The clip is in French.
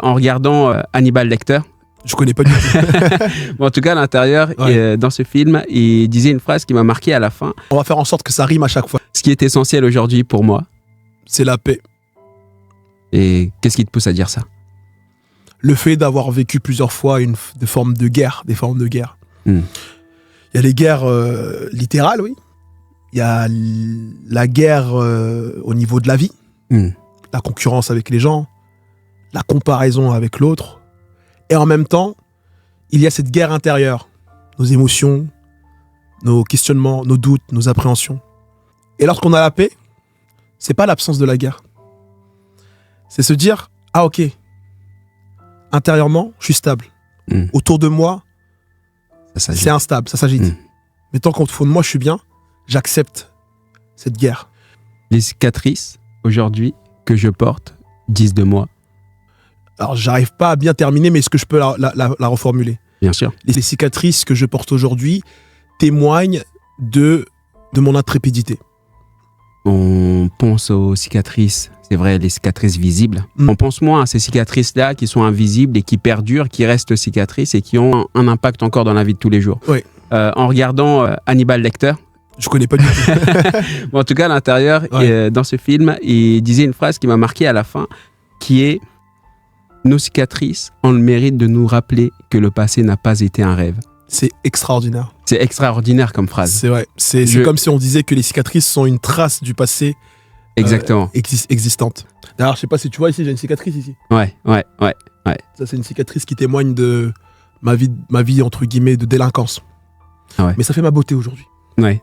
en regardant Hannibal Lecter. Je connais pas du tout. Bon, en tout cas, à l'intérieur, dans ce film, il disait une phrase qui m'a marqué à la fin. On va faire en sorte que ça rime à chaque fois. Ce qui est essentiel aujourd'hui pour moi. C'est la paix. Et qu'est-ce qui te pousse à dire ça? Le fait d'avoir vécu plusieurs fois des formes de guerre. Il y a les guerres littérales, oui. Il y a la guerre au niveau de la vie. La concurrence avec les gens. La comparaison avec l'autre. Et en même temps, il y a cette guerre intérieure. Nos émotions, nos questionnements, nos doutes, nos appréhensions. Et lorsqu'on a la paix, c'est pas l'absence de la guerre. C'est se dire, ah ok, intérieurement, je suis stable. Autour de moi, c'est instable, ça s'agite. Mais tant qu'au fond de moi, je suis bien, j'accepte cette guerre. Les cicatrices, aujourd'hui, que je porte, disent de moi. Alors, j'arrive pas à bien terminer, mais est-ce que je peux la reformuler? Bien sûr. Les cicatrices que je porte aujourd'hui témoignent de mon intrépidité. On pense aux cicatrices, c'est vrai, les cicatrices visibles. On pense moins à ces cicatrices-là qui sont invisibles et qui perdurent, qui restent cicatrices et qui ont un impact encore dans la vie de tous les jours. Oui. En regardant Hannibal Lecter. Je connais pas du tout. Bon, en tout cas, à l'intérieur, dans ce film, il disait une phrase qui m'a marqué à la fin, qui est: nos cicatrices ont le mérite de nous rappeler que le passé n'a pas été un rêve. C'est extraordinaire. C'est extraordinaire comme phrase. C'est vrai. C'est comme si on disait que les cicatrices sont une trace du passé. Exactement. Existante. D'ailleurs, je sais pas si tu vois ici, j'ai une cicatrice ici. Ouais. Ça, c'est une cicatrice qui témoigne de ma vie entre guillemets de délinquance. Ah ouais. Mais ça fait ma beauté aujourd'hui. Ouais.